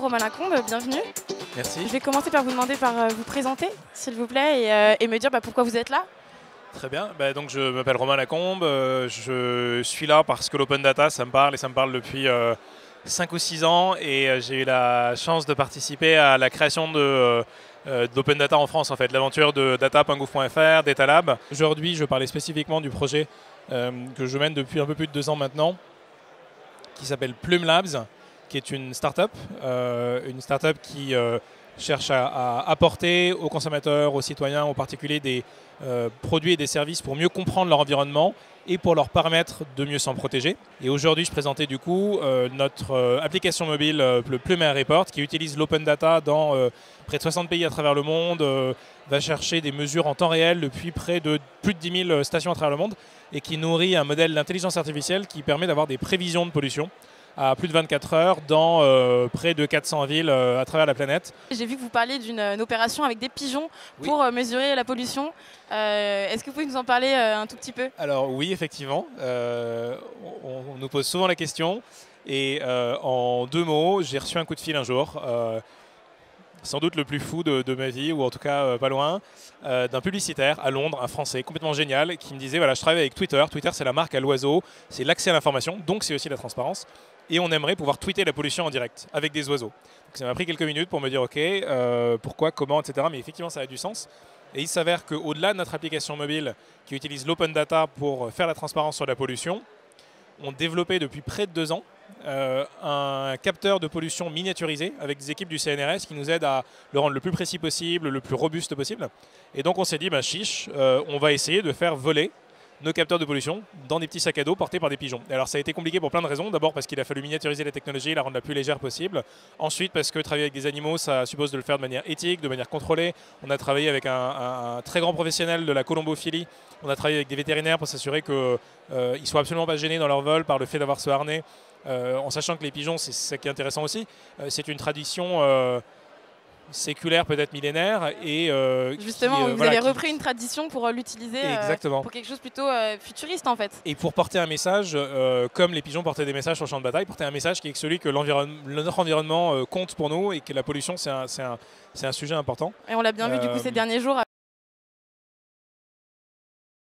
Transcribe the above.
Romain Lacombe, bienvenue. Merci. Je vais commencer par vous demander par vous présenter, s'il vous plaît, et me dire pourquoi vous êtes là. Très bien. Donc, je m'appelle Romain Lacombe. Je suis là parce que l'open data, ça me parle et ça me parle depuis 5 ou 6 ans. Et j'ai eu la chance de participer à la création d'open data en France, en fait, l'aventure de data.gouv.fr, Data Lab. Aujourd'hui, je parlais spécifiquement du projet que je mène depuis un peu plus de 2 ans maintenant, qui s'appelle Plume Labs, qui est une start-up qui cherche à apporter aux consommateurs, aux citoyens, aux particuliers des produits et des services pour mieux comprendre leur environnement et pour leur permettre de mieux s'en protéger. Et aujourd'hui, je présentais du coup notre application mobile, le Plume Air Report, qui utilise l'open data dans près de 60 pays à travers le monde, va chercher des mesures en temps réel depuis plus de 10 000 stations à travers le monde et qui nourrit un modèle d'intelligence artificielle qui permet d'avoir des prévisions de pollution à plus de 24 heures dans près de 400 villes à travers la planète. J'ai vu que vous parliez d'une opération avec des pigeons pour mesurer la pollution. Est-ce que vous pouvez nous en parler un tout petit peu? Alors oui, effectivement. On nous pose souvent la question. Et en 2 mots, j'ai reçu un coup de fil un jour, sans doute le plus fou de ma vie, ou en tout cas pas loin, d'un publicitaire à Londres, un Français complètement génial, qui me disait, voilà, je travaille avec Twitter. Twitter, c'est la marque à l'oiseau, c'est l'accès à l'information, donc c'est aussi la transparence. Et on aimerait pouvoir tweeter la pollution en direct avec des oiseaux. Donc ça m'a pris quelques minutes pour me dire ok, pourquoi, comment, etc. Mais effectivement, ça a du sens. Et il s'avère qu'au-delà de notre application mobile qui utilise l'open data pour faire la transparence sur la pollution, on développait depuis près de 2 ans un capteur de pollution miniaturisé avec des équipes du CNRS qui nous aident à le rendre le plus précis possible, le plus robuste possible. Et donc on s'est dit, chiche, on va essayer de faire voler nos capteurs de pollution dans des petits sacs à dos portés par des pigeons. Et alors ça a été compliqué pour plein de raisons. D'abord parce qu'il a fallu miniaturiser la technologie, la rendre la plus légère possible. Ensuite parce que travailler avec des animaux, ça suppose de le faire de manière éthique, de manière contrôlée. On a travaillé avec un très grand professionnel de la colombophilie. On a travaillé avec des vétérinaires pour s'assurer qu'ils ne soient absolument pas gênés dans leur vol par le fait d'avoir ce harnais. En sachant que les pigeons, c'est ce qui est intéressant aussi, c'est une tradition séculaire, peut-être millénaire. Et, justement, vous avez repris une tradition pour l'utiliser pour quelque chose plutôt futuriste en fait. Et pour porter un message, comme les pigeons portaient des messages sur le champ de bataille, porter un message qui est celui que notre environnement compte pour nous et que la pollution, c'est un sujet important. Et on l'a bien vu du coup ces derniers jours